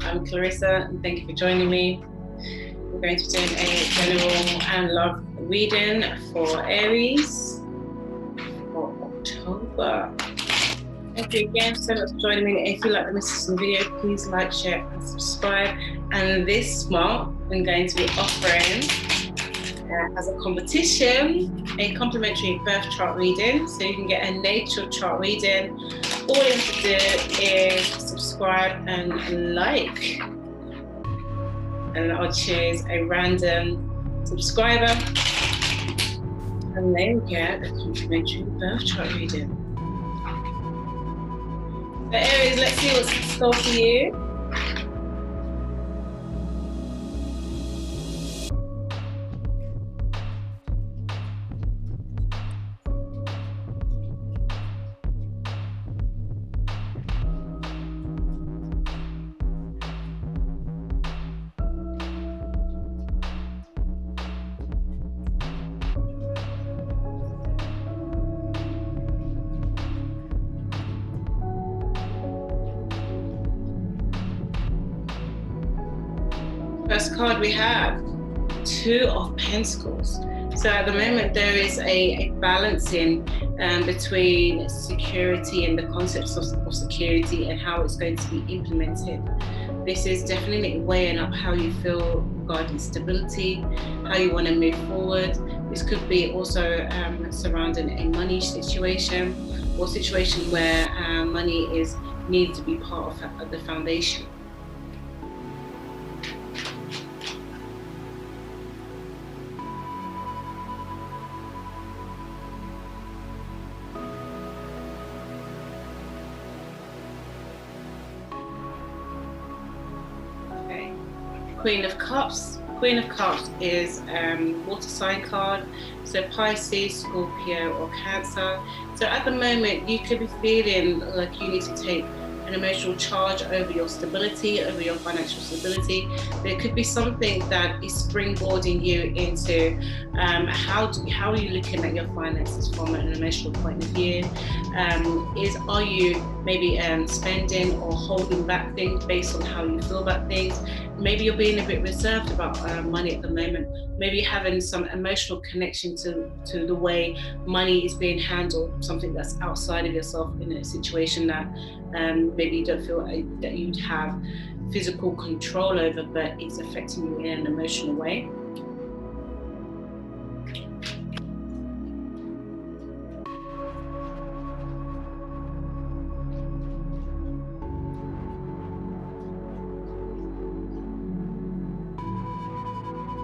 I'm Clarissa, and thank you for joining me. We're going to be doing a general and love reading for Aries for October. Thank you again so much for joining me. If you like the Mrs. video, please like, share, and subscribe. And this month, I'm going to be offering, as a competition, a complimentary birth chart reading. So you can get a natal chart reading. All you have to do is subscribe and like. And I'll choose a random subscriber, and they will get a complimentary birth chart reading. So Aries, let's see what's in store for you. First card we have, Two of Pentacles. So at the moment there is a balancing between security and the concepts of security and how it's going to be implemented. This is definitely weighing up how you feel regarding stability, how you want to move forward. This could be also surrounding a money situation or situation where money needs to be part of the foundation. Queen of Cups. Queen of Cups is water sign card, so Pisces, Scorpio, or Cancer. So at the moment, you could be feeling like you need to take an emotional charge over your stability, over your financial stability. There could be something that is springboarding you into how are you looking at your finances from an emotional point of view. Are you maybe spending or holding back things based on how you feel about things? Maybe you're being a bit reserved about money at the moment. Maybe having some emotional connection to the way money is being handled, something that's outside of yourself in a situation that maybe you don't feel that you'd have physical control over, but it's affecting you in an emotional way.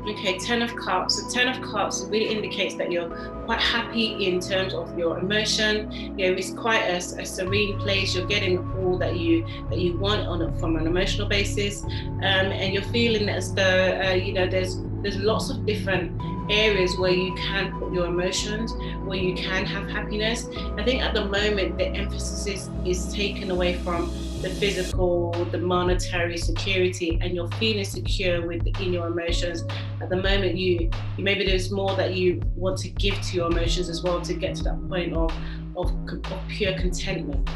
Okay, Ten of Cups. The Ten of Cups really indicates that you're quite happy in terms of your emotion. You know, it's quite a serene place. You're getting all that you want from an emotional basis, and you're feeling as though there's lots of different areas where you can put your emotions, where you can have happiness. I think at the moment the emphasis is taken away from the physical, the monetary security, and you're feeling secure within your emotions. At the moment, you maybe there's more that you want to give to your emotions as well to get to that point of pure contentment.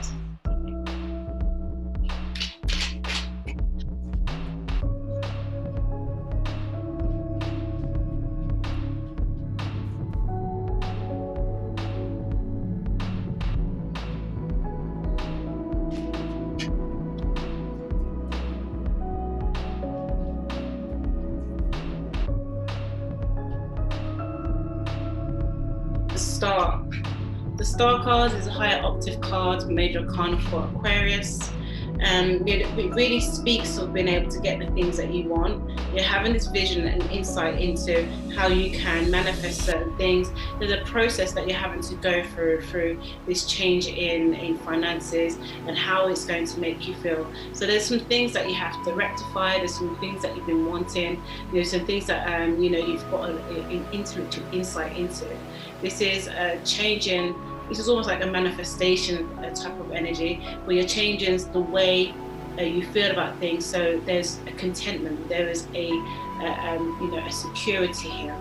The Star card is a higher octave card, major arcana for Aquarius. It really speaks of being able to get the things that you want. You're having this vision and insight into how you can manifest certain things. There's a process that you're having to go through this change in finances and how it's going to make you feel. So there's some things that you have to rectify. There's some things that you've been wanting. There's some things that you've got an intuitive insight into. This is changing. This is almost like a manifestation type of energy where you're changing the way you feel about things. So there's a contentment. There is a security here.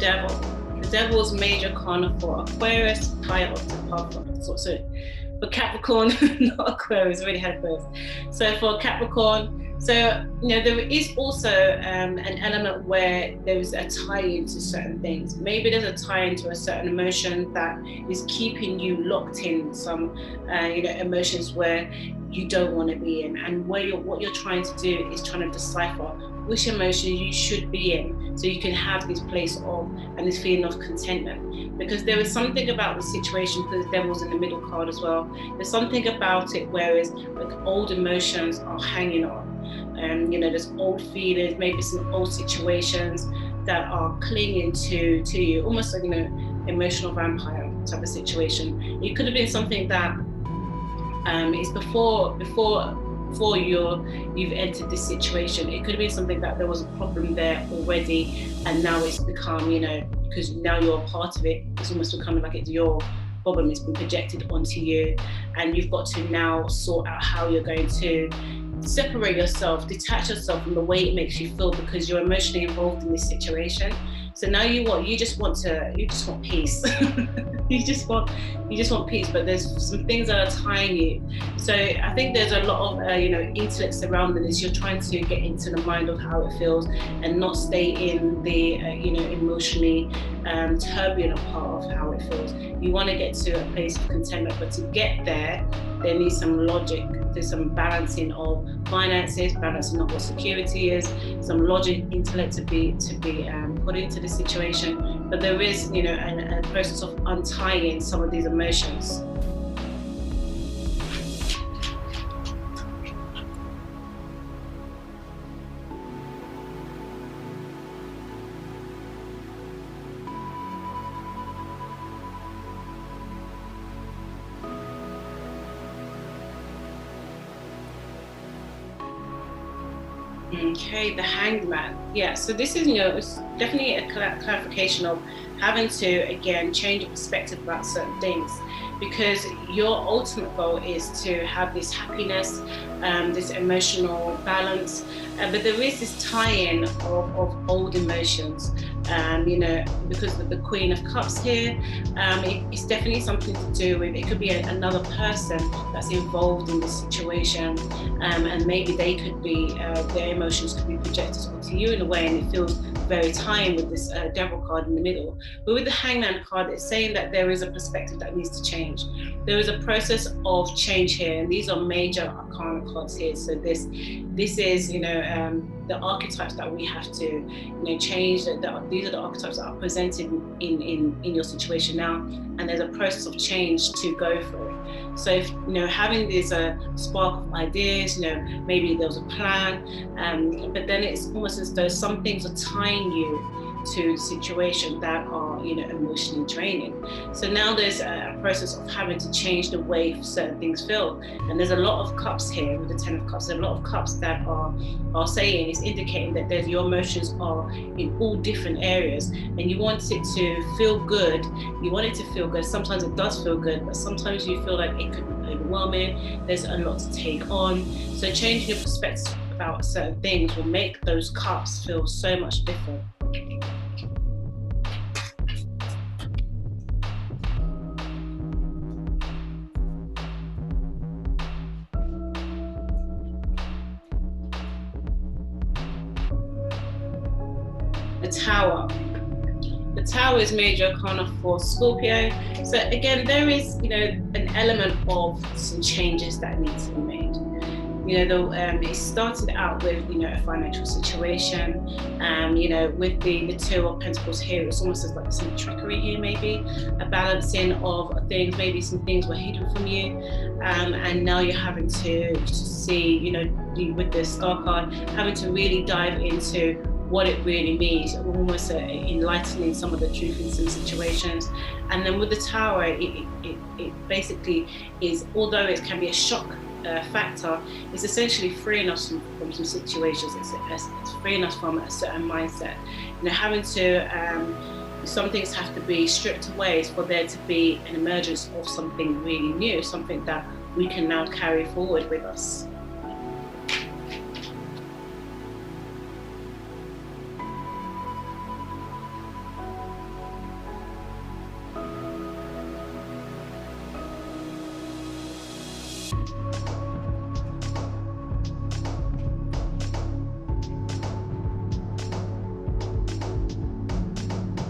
Devil. The Devil is major arcana for Aquarius, higher octave path for Capricorn, not Aquarius, already had Aquarius. So for Capricorn, so there is also an element where there is a tie-in to certain things. Maybe there's a tie-in to a certain emotion that is keeping you locked in some emotions where you don't want to be in, and what you're trying to do is trying to decipher which emotion you should be in, so you can have this place of and this feeling of contentment. Because there is something about the situation, because the Devil's in the middle card as well, there's something about it whereas like old emotions are hanging on, and there's old feelings, maybe some old situations that are clinging to you, almost like emotional vampire type of situation. It could have been something that is before you've entered this situation. It could have been something that there was a problem there already, and now it's become, because now you're a part of it, it's almost becoming like it's your problem. It's been projected onto you, and you've got to now sort out how you're going to separate yourself, detach yourself from the way it makes you feel, because you're emotionally involved in this situation. So now you just want peace. you just want peace, but there's some things that are tying you. So I think there's a lot of intellect surrounding this. You're trying to get into the mind of how it feels and not stay in the emotionally turbulent part of how it feels. You want to get to a place of contentment, but to get there needs some logic. There's some balancing of finances, balancing of what security is, some logic, intellect to be put into the situation. But there is, a process of untying some of these emotions. Okay, the Hanged Man. Yeah, so this is, it's definitely a clarification of having to, again, change your perspective about certain things, because your ultimate goal is to have this happiness, this emotional balance, but there is this tie-in of old emotions, because of the Queen of Cups here. It's definitely something to do with, it could be another person that's involved in this situation, and maybe they could be, their emotions could be projected onto you in a way, and it feels very tying with this Devil card in the middle. But with the Hangman card, it's saying that there is a perspective that needs to change. There is a process of change here, and these are major arcana cards here. So this is, the archetypes that we have to, change. These are the archetypes that are presented in your situation now, and there's a process of change to go through. So if, having this spark of ideas, maybe there was a plan, but then it's almost as though some things are tying you to situations that are, emotionally draining. So now there's a process of having to change the way certain things feel. And there's a lot of cups here with the 10 of cups. There's a lot of cups that are saying, it's indicating that your emotions are in all different areas, and you want it to feel good. You want it to feel good. Sometimes it does feel good, but sometimes you feel like it could be overwhelming. There's a lot to take on. So changing your perspective about certain things will make those cups feel so much different. The Tower. The Tower is major arcana for Scorpio. So again, there is, an element of some changes that need to be made. It started out with, a financial situation, with the Two of Pentacles here, it's almost as like some trickery here, maybe a balancing of things, maybe some things were hidden from you, and now you're having to see, with the Star card, having to really dive into what it really means, almost enlightening some of the truth in some situations. And then with the Tower, it basically is, although it can be a shock factor, it's essentially freeing us from some situations. It's freeing us from a certain mindset. Having to, some things have to be stripped away for there to be an emergence of something really new, something that we can now carry forward with us.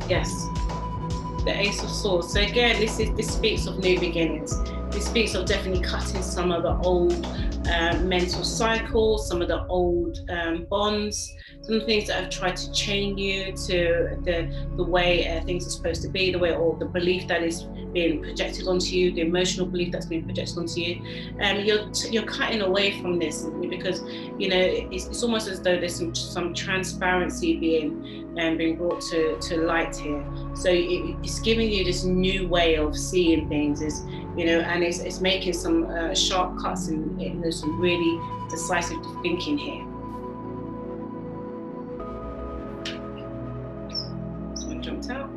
Yes, the Ace of Swords. So again, this speaks of new beginnings. This speaks of definitely cutting some of the old mental cycles, some of the old bonds, some things that have tried to chain you to the way things are supposed to be, the way, or the belief that is being projected onto you, the emotional belief that's being projected onto you. You're cutting away from this because it's almost as though there's some transparency being brought to light here. So it's giving you this new way of seeing things, and it's making some sharp cuts and some really decisive thinking here. This one jumped out.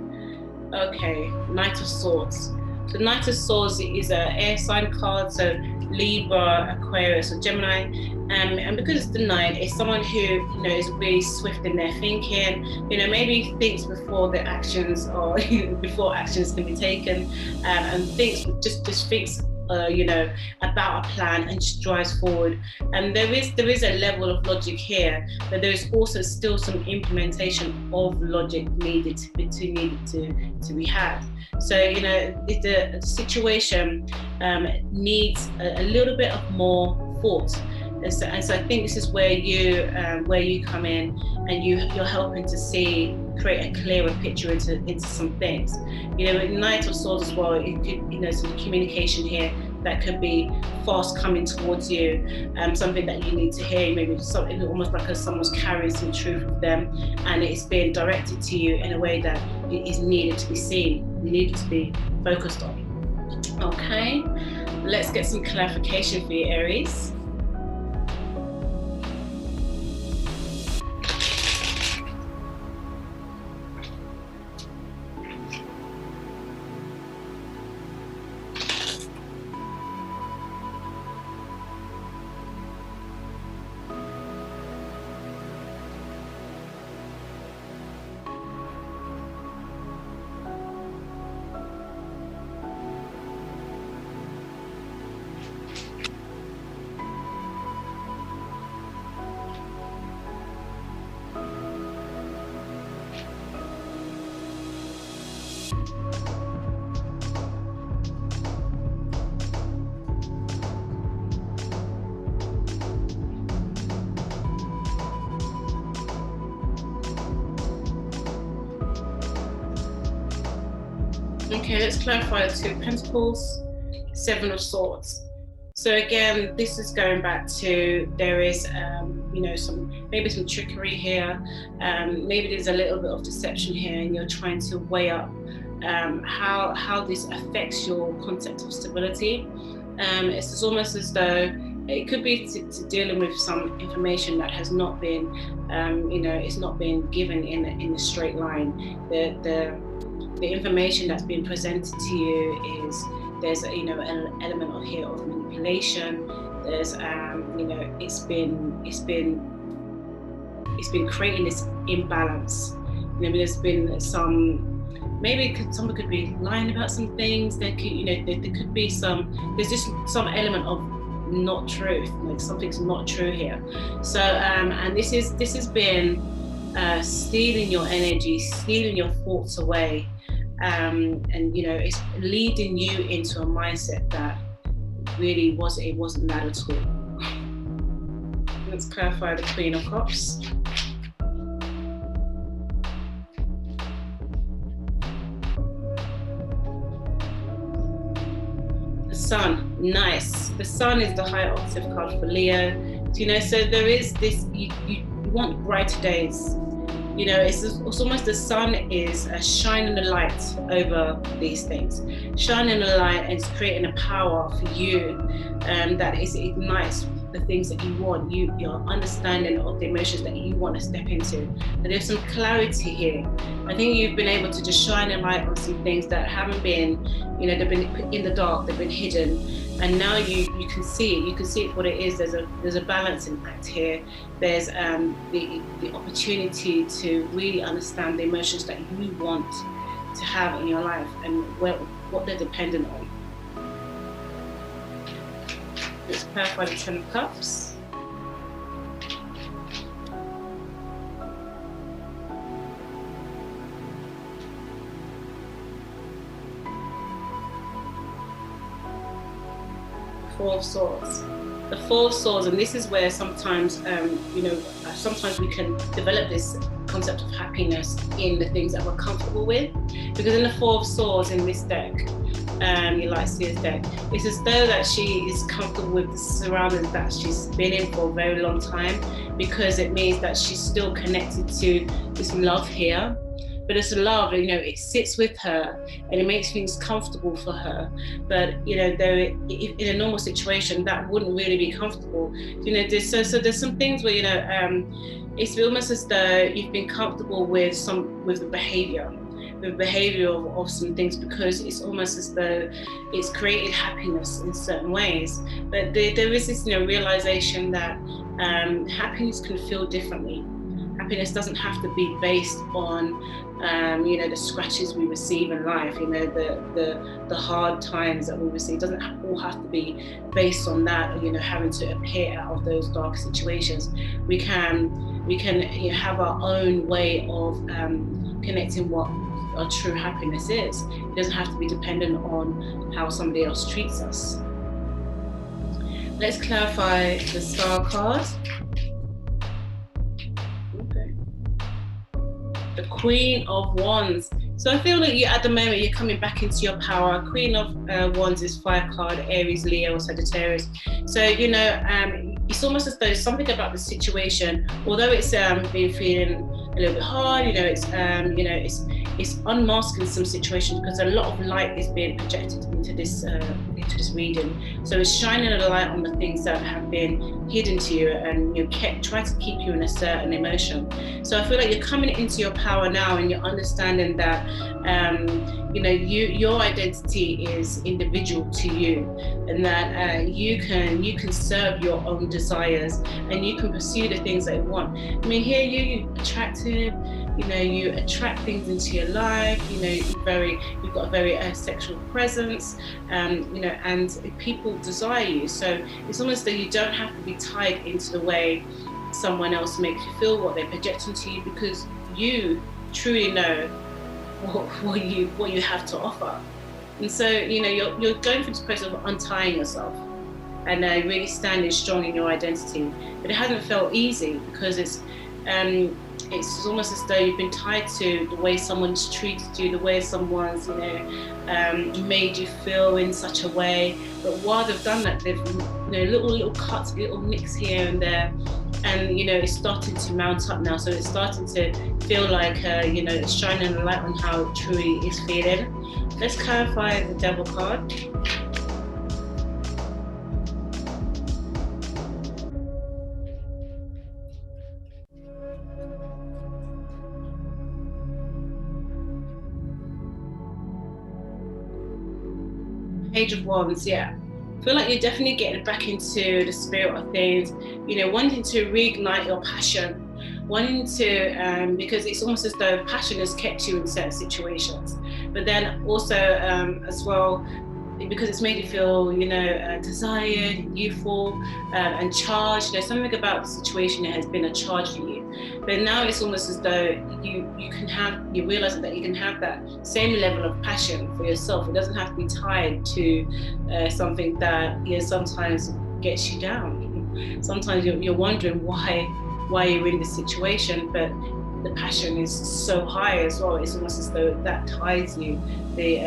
Okay, Knight of Swords. The Knight of Swords is an air sign card, so Libra, Aquarius, or Gemini. And because it's the Knight, it's someone who is really swift in their thinking. Maybe thinks before the actions or before actions can be taken, and just thinks about a plan and just drives forward. And there is a level of logic here, but there is also still some implementation of logic needed to be had. So if the situation needs a little bit of more thought. And so I think this is where you come in, and you're helping to create a clearer picture into some things. With Knight of Swords as well, it could, some communication here that could be fast coming towards you, something that you need to hear, maybe something almost like someone's carrying some truth with them, and it's being directed to you in a way that it is needed to be seen, needed to be focused on. Okay, let's get some clarification for you, Aries. Okay, let's clarify the Two of Pentacles, Seven of Swords. So again, this is going back to there is, some trickery here. Maybe there's a little bit of deception here, and you're trying to weigh up how this affects your concept of stability. It's almost as though it could be to dealing with some information that has not been, it's not been given in a straight line. The information that's been presented to you is there's an element of here of manipulation. There's it's been creating this imbalance. There's been someone could be lying about some things. There could be there's just some element of not truth, like something's not true here. So and this has been stealing your energy, stealing your thoughts away. And it's leading you into a mindset that really wasn't that at all. Let's clarify the Queen of Cups. The Sun, nice. The Sun is the high octave card for Leo. So there is this, you want brighter days. It's almost the sun is shining the light over these things, shining the light, and it's creating a power for you that ignites the things that you want, your understanding of the emotions that you want to step into. And there's some clarity here. I think you've been able to just shine a light on some things that haven't been, they've been in the dark, they've been hidden. And now you can see it. You can see it for what it is. There's a balancing act here. There's the opportunity to really understand the emotions that you want to have in your life and what they're dependent on. Let's clarify the Ten of Cups. Four of Swords. The Four of Swords, and this is where sometimes, sometimes we can develop this concept of happiness in the things that we're comfortable with. Because in the Four of Swords in this deck, you like to see this deck, it's as though that she is comfortable with the surroundings that she's been in for a very long time, because it means that she's still connected to this love here. But this love, it sits with her and it makes things comfortable for her. But, though in a normal situation, that wouldn't really be comfortable. There's some things where, it's almost as though you've been comfortable with the behavior of some things, because it's almost as though it's created happiness in certain ways. But there is this, realization that happiness can feel differently. Happiness doesn't have to be based on the scratches we receive in life, the hard times that we receive. It doesn't all have to be based on that, having to appear out of those dark situations. We can have our own way of connecting what our true happiness is. It doesn't have to be dependent on how somebody else treats us. Let's clarify the Star card. The Queen of Wands. So I feel like at the moment you're coming back into your power. Queen of Wands is fire card, Aries, Leo, or Sagittarius. So it's almost as though something about the situation, although it's been feeling a little bit hard, it's unmasking some situations, because a lot of light is being projected into this reading. So it's shining a light on the things that have been hidden to you, and try to keep you in a certain emotion. So I feel like you're coming into your power now, and you're understanding that your identity is individual to you, and that you can serve your own desires, and you can pursue the things that you want. I mean, here you're attractive. You attract things into your life. You've got a very sexual presence. And people desire you. So it's almost that you don't have to be tied into the way someone else makes you feel, what they project onto you, because you truly know what you have to offer. And so you're going through this process of untying yourself and really standing strong in your identity. But it hasn't felt easy, because it's almost as though you've been tied to the way someone's treated you, the way someone's made you feel in such a way. But while they've done that, they've little cuts, little nicks here and there, and it's starting to mount up now. So it's starting to feel like it's shining a light on how it truly is feeling. Let's clarify the Devil card. Page of Wands, yeah. I feel like you're definitely getting back into the spirit of things, wanting to reignite your passion, wanting to, because it's almost as though passion has kept you in certain situations, but then also as well, because it's made you feel, desired, youthful, and charged. There's something about the situation that has been a charge for you. But now it's almost as though you realize that you can have that same level of passion for yourself. It doesn't have to be tied to something that sometimes gets you down. Sometimes you're wondering why you're in this situation, but the passion is so high as well. It's almost as though that ties you, the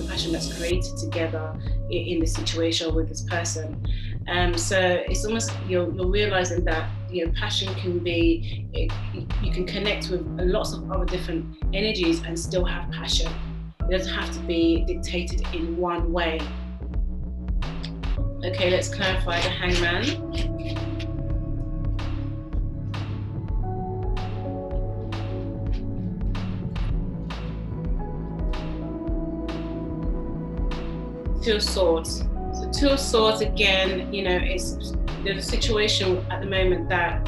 passion that's created together in the situation with this person. So it's almost you're realizing that passion can be, you can connect with lots of other different energies and still have passion. It doesn't have to be dictated in one way. Okay, let's clarify the Hangman. Two of Swords. So Two of Swords again, there's a situation at the moment that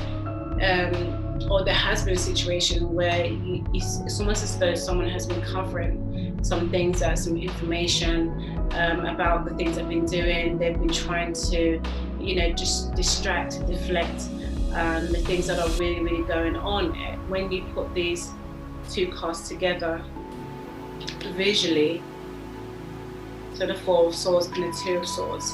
or there has been a situation where it's almost as though someone has been covering some things, some information about the things they've been doing. They've been trying to, just distract, deflect the things that are really, really going on. When you put these two cards together visually, so the Four of Swords and the Two of Swords,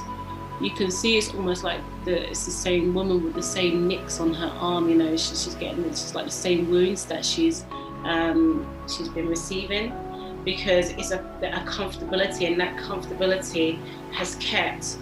you can see it's almost like it's the same woman with the same nicks on her arm. She's getting just like the same wounds that she's been receiving, because it's a comfortability, and that comfortability has kept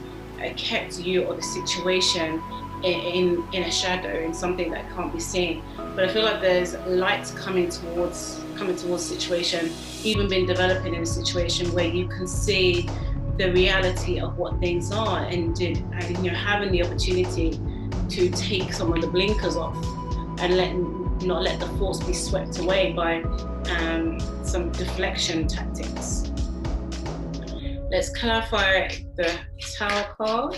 you or the situation in a shadow, in something that can't be seen. But I feel like there's light coming towards the situation, even been developing in a situation where you can see the reality of what things are, and having the opportunity to take some of the blinkers off and not let the thoughts be swept away by some deflection tactics. Let's clarify the Tower card.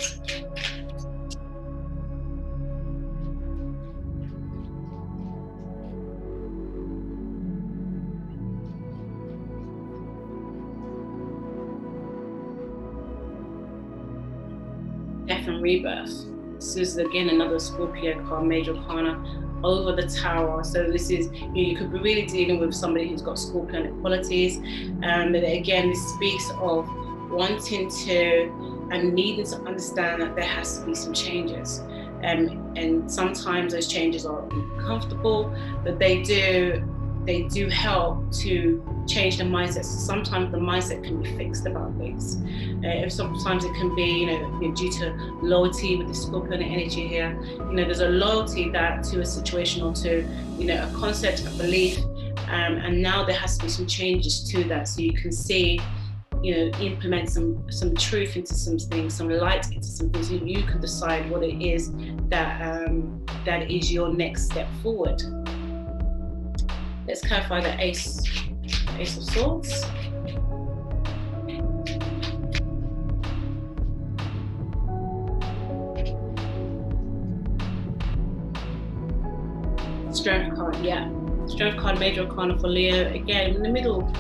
Death and Rebirth. This is again another Scorpio card, Major Arcana, over the Tower. So this is, you could be really dealing with somebody who's got Scorpionic qualities. But again, this speaks of wanting to and needing to understand that there has to be some changes. And sometimes those changes are uncomfortable, but they do help to change the mindset. So sometimes the mindset can be fixed about things. Sometimes it can be, due to loyalty with the Scorpion energy here. There's a loyalty to a situation or to, a concept, a belief, and now there has to be some changes to that. So you can see, implement some truth into some things, some light into some things. You can decide what it is that is your next step forward. Let's clarify the Ace of Swords. Strength card, yeah. Strength card, Major Arcana for Leo. Again, in the middle of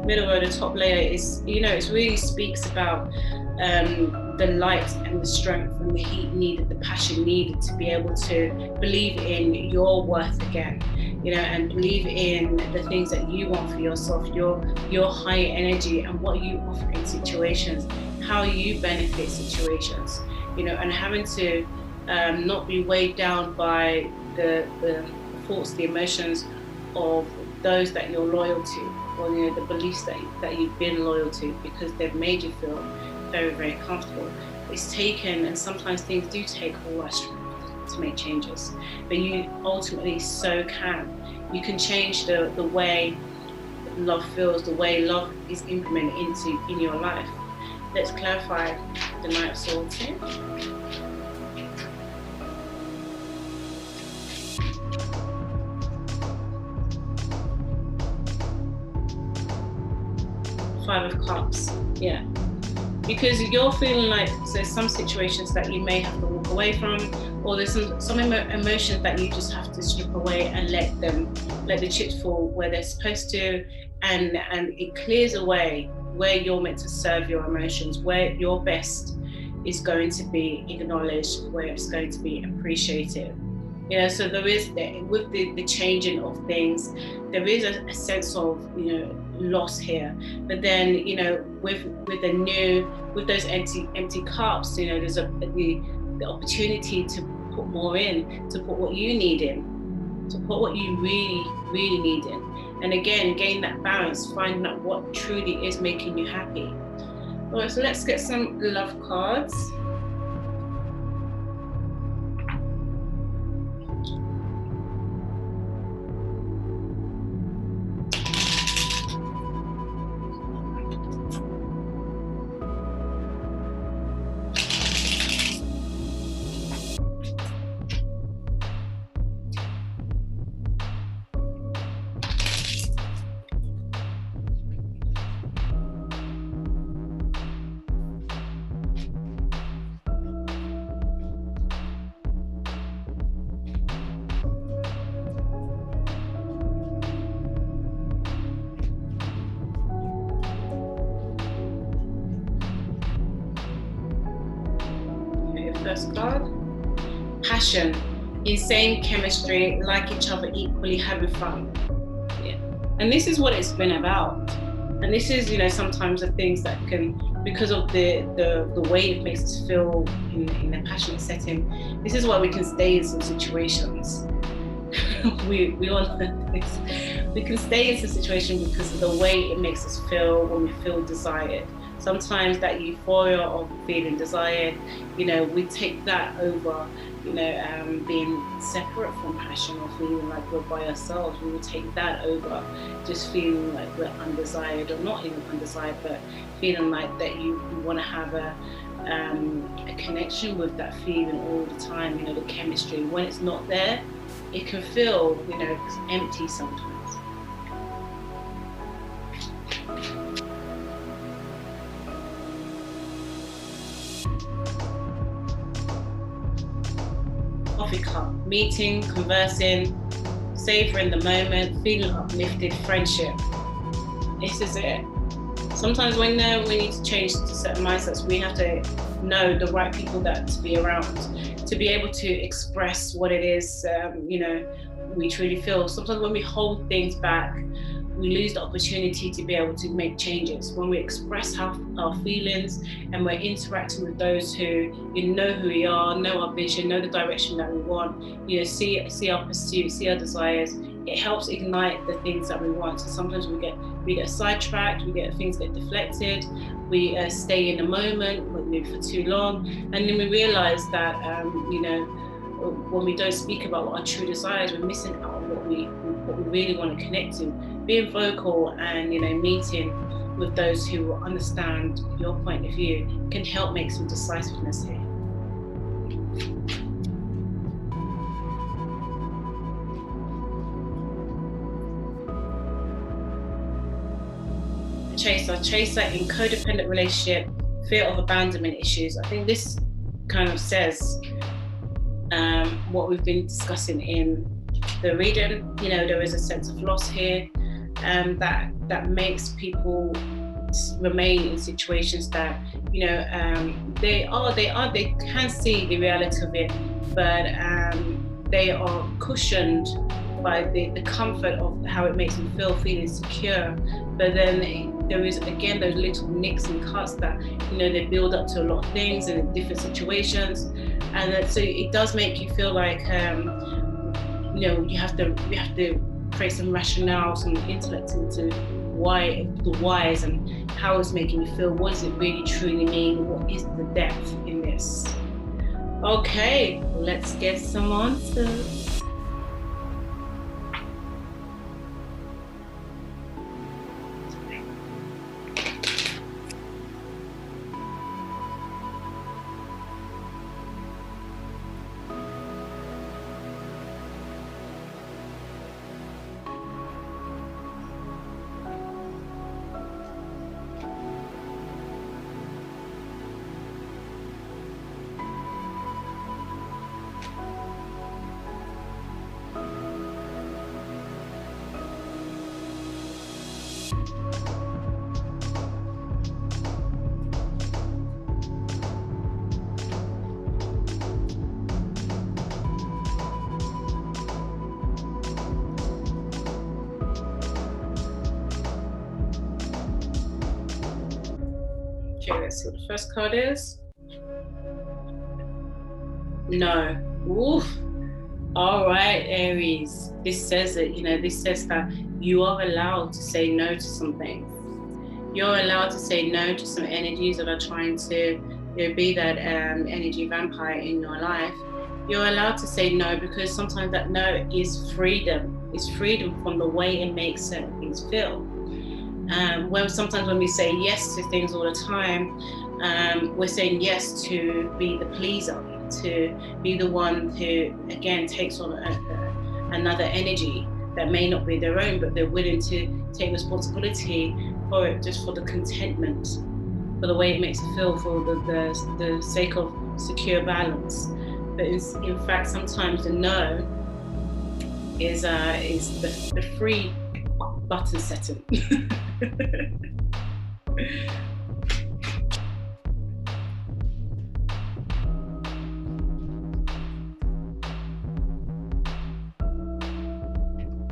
the top layer is, it really speaks about the light and the strength and the heat needed, the passion needed to be able to believe in your worth again, and believe in the things that you want for yourself, your higher energy and what you offer in situations, how you benefit situations, and having to not be weighed down by the thoughts, the emotions of those that you're loyal to, or the beliefs that you've been loyal to, because they've made you feel very, very comfortable. It's taken, and sometimes things do take all that strength to make changes, but you ultimately so can. You can change the way love feels, the way love is implemented in your life. Let's clarify the Knight of Swords here. Five of Cups, yeah. Because you're feeling like there's some situations that you may have to walk away from, or there's some emotions that you just have to strip away and let the chips fall where they're supposed to, and it clears away where you're meant to serve your emotions, where your best is going to be acknowledged, where it's going to be appreciated. So there is, with the changing of things, there is a sense of, loss here. But then, with those empty cups, there's the opportunity to put more in, to put what you need in, to put what you really, really need in. And again, gain that balance, finding out what truly is making you happy. All right, so let's get some love cards. first card. Passion, insane chemistry, like each other equally, having fun. Yeah. And this is what it's been about. And this is, you know, sometimes the things that can, because of the way it makes us feel in a passionate setting, this is why we can stay in some situations. we all know this. We can stay in some situation because of the way it makes us feel when we feel desired. Sometimes that euphoria of feeling desired, you know, we take that over, you know, being separate from passion or feeling like we're by ourselves. We will take that over just feeling like we're undesired, or not even undesired, but feeling like that you want to have a connection with that feeling all the time, you know, the chemistry. When it's not there, it can feel, you know, empty sometimes. Coffee cup, meeting, conversing, savoring the moment, feeling uplifted, friendship. This is it. Sometimes when we need to change to certain mindsets, we have to know the right people that to be around, to be able to express what it is, you know, we truly feel. Sometimes when we hold things back, we lose the opportunity to be able to make changes. When we express our feelings and we're interacting with those who, you know who we are, know our vision, know the direction that we want, you know, see our pursuit, see our desires, it helps ignite the things that we want. So sometimes we get sidetracked, things get deflected, we stay in the moment for too long, and then we realize that, you know, when we don't speak about what our true desires, we're missing out on what we really want to connect to. Being vocal and, you know, meeting with those who understand your point of view can help make some decisiveness here. Chaser in codependent relationship, fear of abandonment issues. I think this kind of says what we've been discussing in the reading. You know, there is a sense of loss here, that makes people remain in situations that, you know, they can see the reality of it, but they are cushioned by the comfort of how it makes them feel, feeling secure. But then there is, again, those little nicks and cuts that, you know, they build up to a lot of things in different situations. And so it does make you feel like, you know, we have to create some rationale, some intellect into the whys and how it's making you feel. What does it really truly mean? What is the depth in this? Okay, let's get some answers. Okay, let's see what the first card is. No. Oof. All right, Aries. This says it, you know, this says that you are allowed to say no to some things. You're allowed to say no to some energies that are trying to, you know, be that energy vampire in your life. You're allowed to say no because sometimes that no is freedom. It's freedom from the way it makes certain things feel. Sometimes when we say yes to things all the time, we're saying yes to be the pleaser, to be the one who, again, takes on another energy that may not be their own, but they're willing to take responsibility for it, just for the contentment, for the way it makes you feel, for the sake of secure balance. But in fact, sometimes the no is the free button setting.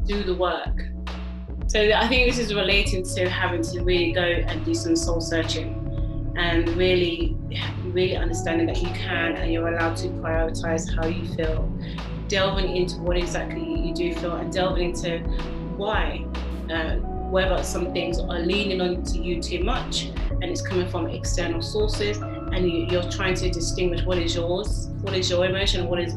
do the work. So I think this is relating to having to really go and do some soul searching, and really understanding that you can and you're allowed to prioritize how you feel, delving into what exactly you do feel, and delving into why, whether some things are leaning onto you too much and it's coming from external sources, and you're trying to distinguish what is yours, what is your emotion, what is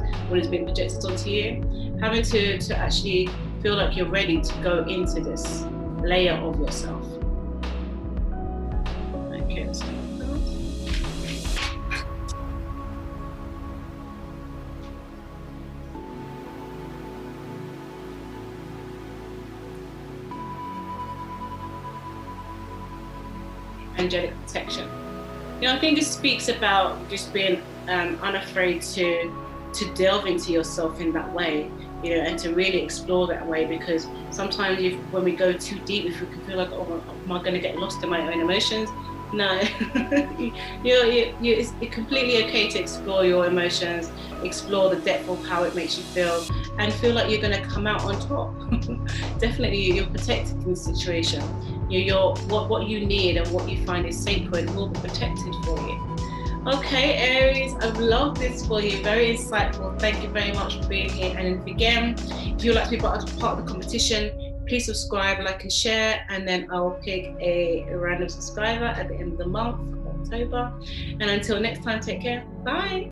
being projected onto you. Having to actually feel like you're ready to go into this layer of yourself. Okay, let's go. Angelic protection. I think this speaks about just being unafraid to delve into yourself in that way, and to really explore that way, because sometimes when we go too deep, if we can feel like, oh, am I going to get lost in my own emotions? No, it's completely okay to explore your emotions, explore the depth of how it makes you feel, and feel like you're going to come out on top. Definitely, you're protected in the situation. What you need and what you find is sacred will be protected for you. Okay, Aries, I've loved this for you. Very insightful. Thank you very much for being here. And again, if you'd like to be part of the competition, please subscribe, like, and share. And then I'll pick a random subscriber at the end of the month, October. And until next time, take care. Bye.